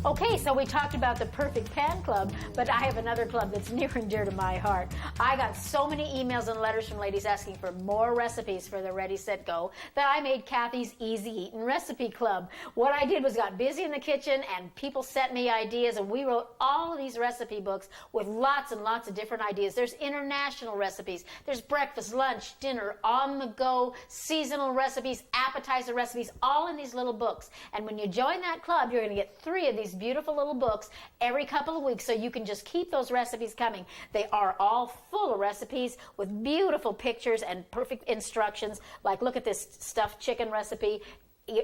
Okay, so we talked about the Perfect Pan Club, but I have another club that's near and dear to my heart. I got so many emails and letters from ladies asking for more recipes for the Ready, Set, Go that I made Cathy's Easy Eatin' Recipe Club. What I did was got busy in the kitchen and people sent me ideas, and we wrote all of these recipe books with lots and lots of different ideas. There's international recipes, there's breakfast, lunch, dinner, on the go, seasonal recipes, appetizer recipes, all in these little books. And when you join that club, you're going to get 3 of these beautiful little books every couple of weeks, so you can just keep those recipes coming. They are all full of recipes with beautiful pictures and perfect instructions. Like, look at this stuffed chicken recipe.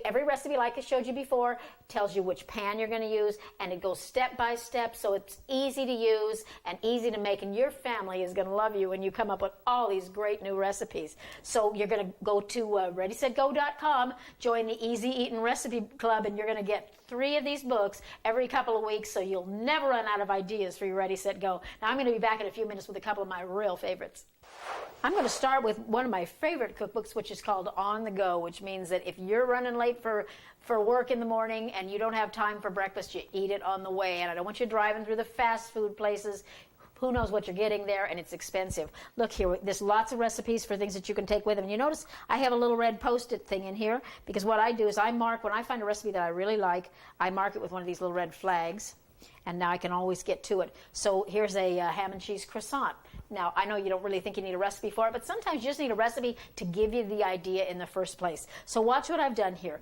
Every recipe, like I showed you before, tells you which pan you're going to use, and it goes step by step, so it's easy to use and easy to make, and your family is going to love you when you come up with all these great new recipes. So you're going to go to ReadySetGo.com, join the Easy Eatin' Recipe Club, and you're going to get 3 of these books every couple of weeks, so you'll never run out of ideas for your Ready, Set, Go. Now, I'm going to be back in a few minutes with a couple of my real favorites. I'm going to start with one of my favorite cookbooks, which is called On the Go, which means that if you're running late for work in the morning and you don't have time for breakfast, you eat it on the way. And I don't want you driving through the fast food places. Who knows what you're getting there, and it's expensive. Look here, there's lots of recipes for things that you can take with them. And you notice I have a little red Post-it thing in here, because what I do is I mark, when I find a recipe that I really like, I mark it with one of these little red flags, and now I can always get to it. So here's a ham and cheese croissant. Now, I know you don't really think you need a recipe for it, but sometimes you just need a recipe to give you the idea in the first place. So watch what I've done here.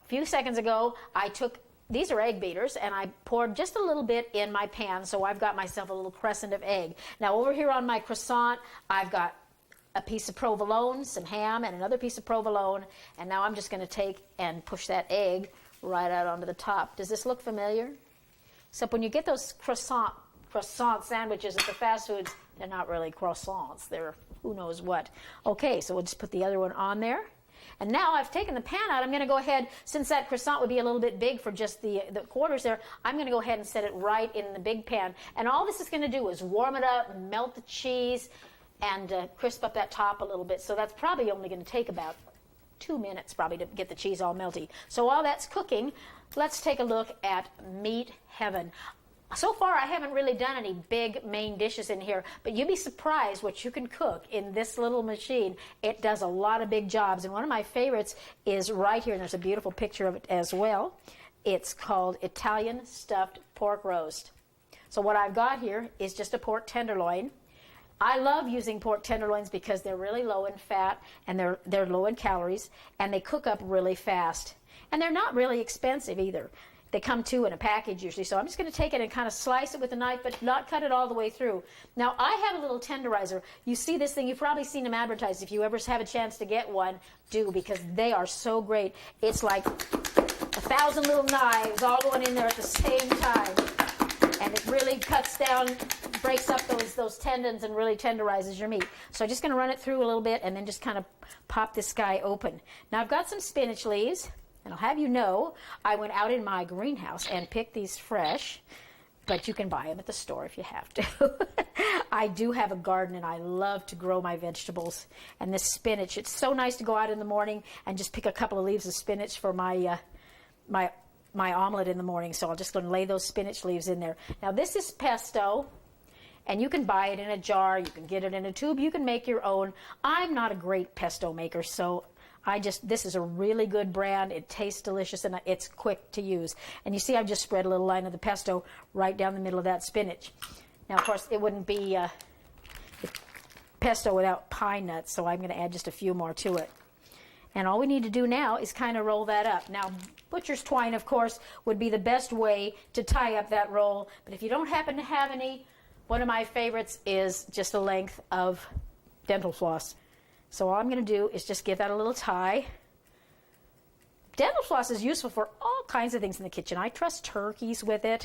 A few seconds ago, I took, these are egg beaters, and I poured just a little bit in my pan, so I've got myself a little crescent of egg. Now, over here on my croissant, I've got a piece of provolone, some ham, and another piece of provolone, and now I'm just going to take and push that egg right out onto the top. Does this look familiar? Except when you get those croissant sandwiches at the fast foods, they're not really croissants. They're who knows what. Okay, so we'll just put the other one on there. And now I've taken the pan out. I'm going to go ahead, since that croissant would be a little bit big for just the quarters there, I'm going to go ahead and set it right in the big pan. And all this is going to do is warm it up, melt the cheese, and crisp up that top a little bit. So that's probably only going to take about 2 minutes probably to get the cheese all melty. So while that's cooking, let's take a look at Meat Heaven. So far, I haven't really done any big main dishes in here, but you'd be surprised what you can cook in this little machine. It does a lot of big jobs, and one of my favorites is right here, and there's a beautiful picture of it as well. It's called Italian Stuffed Pork Roast. So what I've got here is just a pork tenderloin. I love using pork tenderloins because they're really low in fat, and they're low in calories, and they cook up really fast. And they're not really expensive either. They come in a package usually, so I'm just going to take it and kind of slice it with a knife, but not cut it all the way through. Now, I have a little tenderizer. You see this thing, you've probably seen them advertised. If you ever have a chance to get one, do, because they are so great. It's like 1,000 little knives all going in there at the same time, and it really cuts down, breaks up those tendons and really tenderizes your meat. So I'm just going to run it through a little bit and then just kind of pop this guy open. Now, I've got some spinach leaves. And I'll have you know, I went out in my greenhouse and picked these fresh, but you can buy them at the store if you have to. I do have a garden, and I love to grow my vegetables. And this spinach, it's so nice to go out in the morning and just pick a couple of leaves of spinach for my omelet in the morning. So I'm just going to lay those spinach leaves in there. Now, this is pesto, and you can buy it in a jar. You can get it in a tube. You can make your own. I'm not a great pesto maker, so this is a really good brand. It tastes delicious, and it's quick to use. And you see I've just spread a little line of the pesto right down the middle of that spinach. Now, of course, it wouldn't be pesto without pine nuts, so I'm going to add just a few more to it. And all we need to do now is kind of roll that up. Now, butcher's twine, of course, would be the best way to tie up that roll. But if you don't happen to have any, one of my favorites is just a length of dental floss. So all I'm going to do is just give that a little tie. Dental floss is useful for all kinds of things in the kitchen. I truss turkeys with it.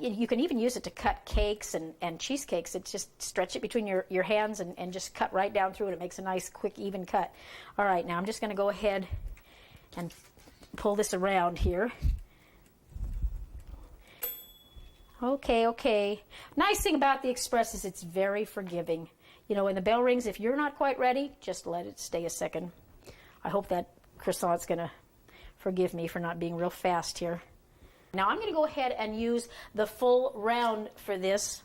You can even use it to cut cakes and cheesecakes. It's just stretch it between your hands and just cut right down through it. It makes a nice, quick, even cut. All right, now I'm just going to go ahead and pull this around here. Okay. Nice thing about the Express is it's very forgiving. You know, when the bell rings, if you're not quite ready, just let it stay a second. I hope that croissant's going to forgive me for not being real fast here. Now I'm going to go ahead and use the full round for this.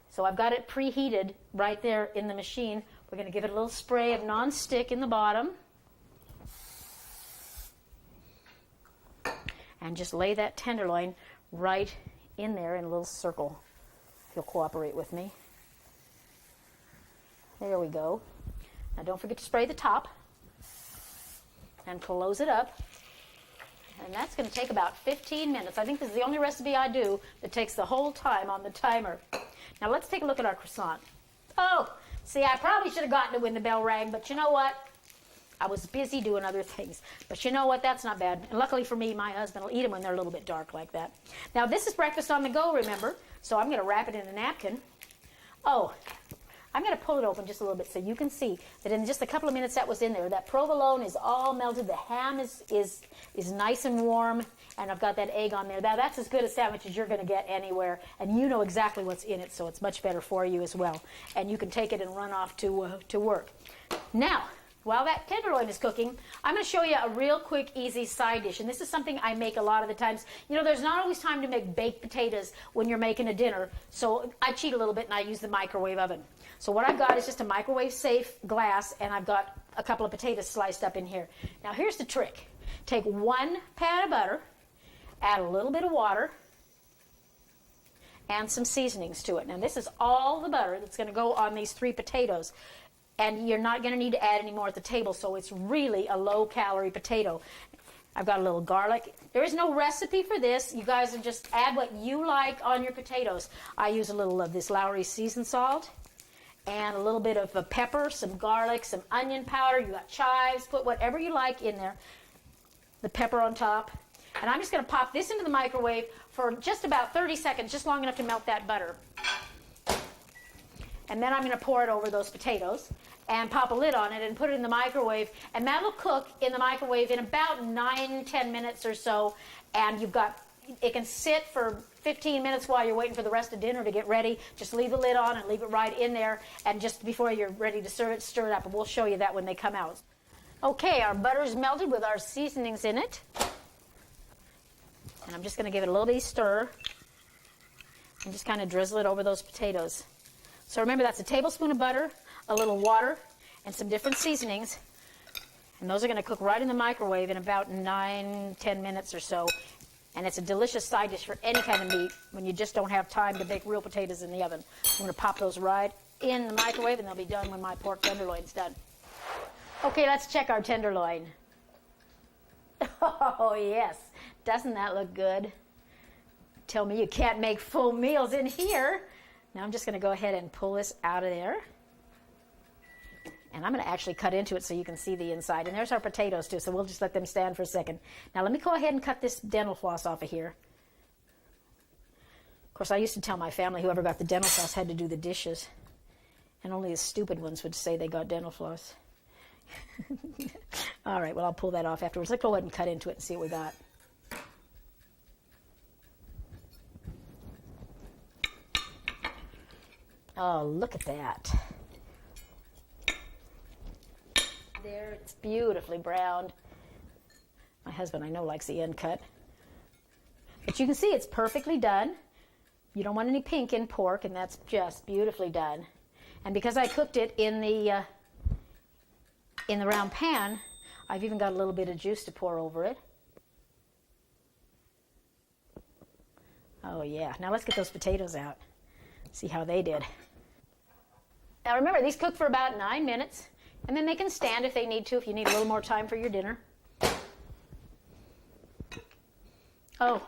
So I've got it preheated right there in the machine. We're going to give it a little spray of non-stick in the bottom. And just lay that tenderloin right in there in a little circle, if you'll cooperate with me. There we go. Now don't forget to spray the top and close it up. And that's going to take about 15 minutes. I think this is the only recipe I do that takes the whole time on the timer. Now let's take a look at our croissant. Oh, see, I probably should have gotten it when the bell rang, but you know what? I was busy doing other things. But you know what? That's not bad. And luckily for me, my husband will eat them when they're a little bit dark like that. Now, this is breakfast on the go, remember? So I'm going to wrap it in a napkin. Oh, I'm going to pull it open just a little bit so you can see that in just a couple of minutes that was in there, that provolone is all melted. The ham is nice and warm, and I've got that egg on there. Now, that's as good a sandwich as you're going to get anywhere, and you know exactly what's in it, so it's much better for you as well. And you can take it and run off to work. Now, while that tenderloin is cooking, I'm going to show you a real quick, easy side dish. And this is something I make a lot of the times. You know, there's not always time to make baked potatoes when you're making a dinner. So I cheat a little bit and I use the microwave oven. So what I've got is just a microwave-safe glass, and I've got a couple of potatoes sliced up in here. Now here's the trick. Take 1 pat of butter, add a little bit of water, and some seasonings to it. Now this is all the butter that's going to go on these 3 potatoes. And you're not going to need to add any more at the table, so it's really a low-calorie potato. I've got a little garlic. There is no recipe for this. You guys just add what you like on your potatoes. I use a little of this Lowry seasoned salt and a little bit of pepper, some garlic, some onion powder. You got chives. Put whatever you like in there. The pepper on top. And I'm just going to pop this into the microwave for just about 30 seconds, just long enough to melt that butter. And then I'm going to pour it over those potatoes and pop a lid on it and put it in the microwave. And that'll cook in the microwave in about 9-10 minutes or so. And it can sit for 15 minutes while you're waiting for the rest of dinner to get ready. Just leave the lid on and leave it right in there. And just before you're ready to serve it, stir it up. And we'll show you that when they come out. Okay, our butter's melted with our seasonings in it. And I'm just going to give it a little bitty stir and just kind of drizzle it over those potatoes. So remember, that's a tablespoon of butter, a little water, and some different seasonings. And those are going to cook right in the microwave in about 9-10 minutes or so. And it's a delicious side dish for any kind of meat when you just don't have time to bake real potatoes in the oven. I'm going to pop those right in the microwave, and they'll be done when my pork tenderloin's done. Okay, let's check our tenderloin. Oh, yes. Doesn't that look good? Tell me you can't make full meals in here. Now I'm just going to go ahead and pull this out of there. And I'm going to actually cut into it so you can see the inside. And there's our potatoes too, so we'll just let them stand for a second. Now let me go ahead and cut this dental floss off of here. Of course, I used to tell my family whoever got the dental floss had to do the dishes. And only the stupid ones would say they got dental floss. All right, well, I'll pull that off afterwards. Let's go ahead and cut into it and see what we got. Oh, look at that. There, it's beautifully browned. My husband, I know, likes the end cut. But you can see it's perfectly done. You don't want any pink in pork, and that's just beautifully done. And because I cooked it in the round pan, I've even got a little bit of juice to pour over it. Oh, yeah. Now let's get those potatoes out. See how they did. Now remember, these cook for about 9 minutes, and then they can stand if they need to, if you need a little more time for your dinner. Oh,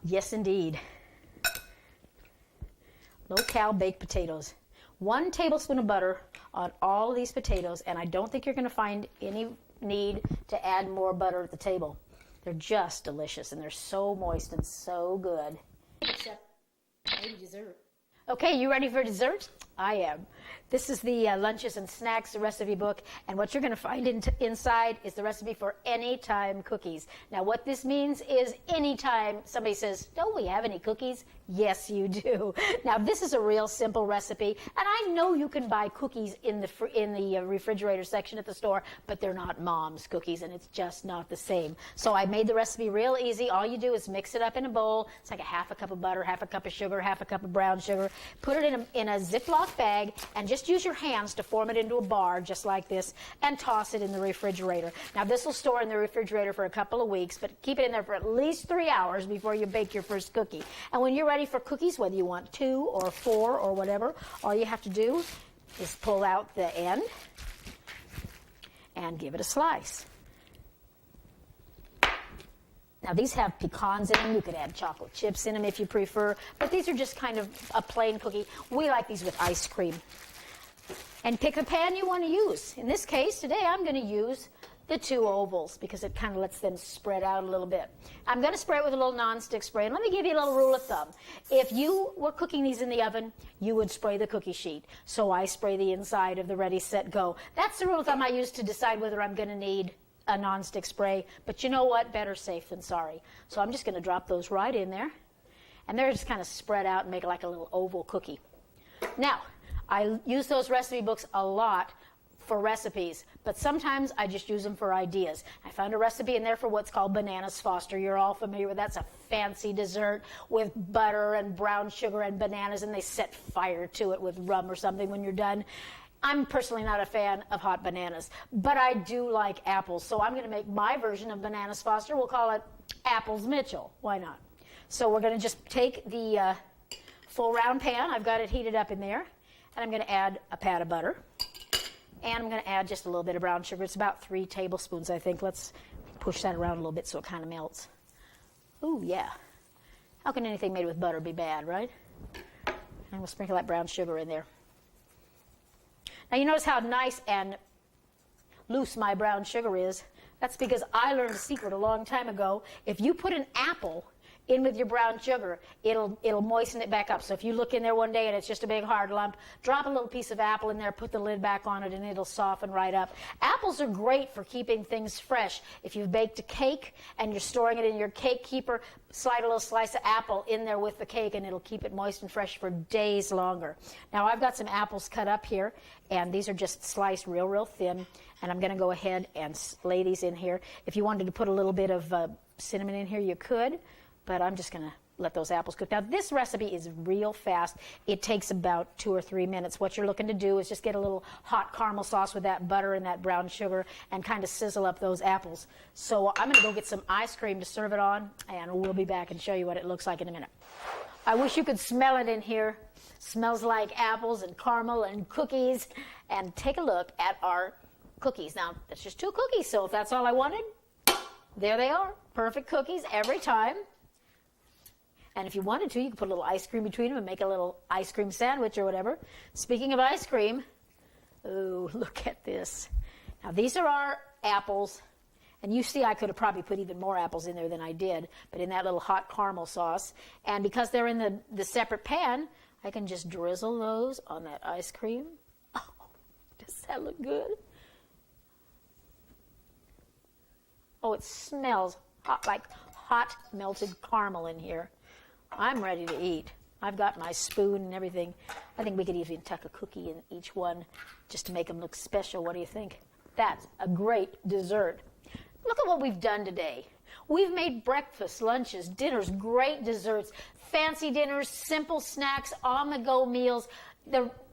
yes indeed. Low-cal baked potatoes. 1 tablespoon of butter on all of these potatoes, and I don't think you're going to find any need to add more butter at the table. They're just delicious, and they're so moist and so good. Except maybe dessert. Okay, you ready for dessert? I am. This is the Lunches and Snacks recipe book, and what you're going to find inside is the recipe for anytime cookies. Now, what this means is anytime somebody says, don't we have any cookies? Yes, you do. Now, this is a real simple recipe, and I know you can buy cookies in the refrigerator section at the store, but they're not Mom's cookies, and it's just not the same. So I made the recipe real easy. All you do is mix it up in a bowl. It's like a half a cup of butter, half a cup of sugar, half a cup of brown sugar. Put it in a Ziploc bag, and just use your hands to form it into a bar, just like this, and toss it in the refrigerator. Now, this will store in the refrigerator for a couple of weeks, but keep it in there for at least 3 hours before you bake your first cookie. And when you're ready for cookies, whether you want 2 or 4 or whatever, all you have to do is pull out the end and give it a slice. Now, these have pecans in them. You could add chocolate chips in them if you prefer, but these are just kind of a plain cookie. We like these with ice cream. And pick a pan you want to use. In this case, today I'm going to use the 2 ovals because it kind of lets them spread out a little bit. I'm going to spray it with a little nonstick spray. And let me give you a little rule of thumb. If you were cooking these in the oven, you would spray the cookie sheet. So I spray the inside of the Ready, Set, Go. That's the rule of thumb I use to decide whether I'm going to need a nonstick spray. But you know what? Better safe than sorry. So I'm just going to drop those right in there. And they're just kind of spread out and make it like a little oval cookie. Now, I use those recipe books a lot for recipes, but sometimes I just use them for ideas. I found a recipe in there for what's called bananas Foster. You're all familiar with that. That's a fancy dessert with butter and brown sugar and bananas, and they set fire to it with rum or something when you're done. I'm personally not a fan of hot bananas, but I do like apples, so I'm going to make my version of bananas Foster. We'll call it Apples Mitchell. Why not? So we're going to just take the full round pan. I've got it heated up in there. And I'm going to add a pat of butter. And I'm going to add just a little bit of brown sugar. It's about 3 tablespoons, I think. Let's push that around a little bit so it kind of melts. Ooh, yeah. How can anything made with butter be bad, right? And we'll sprinkle that brown sugar in there. Now, you notice how nice and loose my brown sugar is. That's because I learned a secret a long time ago. If you put an apple in with your brown sugar, it'll moisten it back up. So if you look in there one day and it's just a big hard lump, drop a little piece of apple in there, put the lid back on it, and it'll soften right up. Apples are great for keeping things fresh. If you've baked a cake and you're storing it in your cake keeper, slide a little slice of apple in there with the cake, and it'll keep it moist and fresh for days longer. Now, I've got some apples cut up here, and these are just sliced real thin, and I'm going to go ahead and lay these in here. If you wanted to put a little bit of cinnamon in here, you could. But I'm just going to let those apples cook. Now, this recipe is real fast. It takes about 2 or 3 minutes. What you're looking to do is just get a little hot caramel sauce with that butter and that brown sugar and kind of sizzle up those apples. So I'm going to go get some ice cream to serve it on, and we'll be back and show you what it looks like in a minute. I wish you could smell it in here. Smells like apples and caramel and cookies. And take a look at our cookies. Now, that's just 2 cookies, so if that's all I wanted, there they are. Perfect cookies every time. And if you wanted to, you could put a little ice cream between them and make a little ice cream sandwich or whatever. Speaking of ice cream, oh, look at this. Now, these are our apples. And you see I could have probably put even more apples in there than I did, but in that little hot caramel sauce. And because they're in the separate pan, I can just drizzle those on that ice cream. Oh, does that look good? Oh, it smells hot, like hot melted caramel in here. I'm ready to eat. I've got my spoon and everything. I think we could even tuck a cookie in each one just to make them look special. What do you think? That's a great dessert. Look at what we've done today. We've made breakfast, lunches, dinners, great desserts, fancy dinners, simple snacks, on-the-go meals.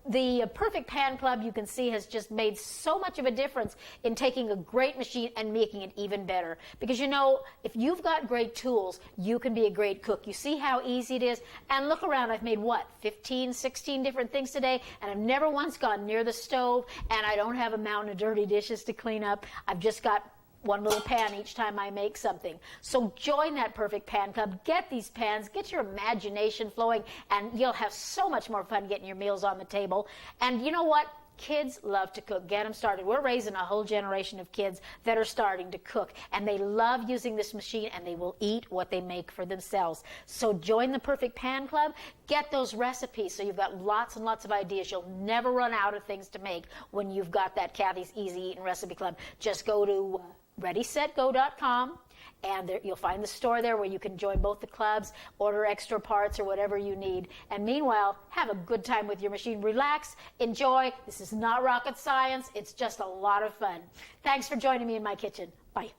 The Perfect Pan Club, you can see, has just made so much of a difference in taking a great machine and making it even better. Because, you know, if you've got great tools, you can be a great cook. You see how easy it is? And look around. I've made, 15, 16 different things today, and I've never once gone near the stove, and I don't have a mountain of dirty dishes to clean up. I've just got one little pan each time I make something. So join that Perfect Pan Club. Get these pans. Get your imagination flowing, and you'll have so much more fun getting your meals on the table. And you know what? Kids love to cook. Get them started. We're raising a whole generation of kids that are starting to cook, and they love using this machine, and they will eat what they make for themselves. So join the Perfect Pan Club. Get those recipes so you've got lots and lots of ideas. You'll never run out of things to make when you've got that Cathy's Easy Eating Recipe Club. Just go to ReadySetGo.com. And you'll find the store there where you can join both the clubs, order extra parts or whatever you need. And meanwhile, have a good time with your machine. Relax, enjoy. This is not rocket science. It's just a lot of fun. Thanks for joining me in my kitchen. Bye.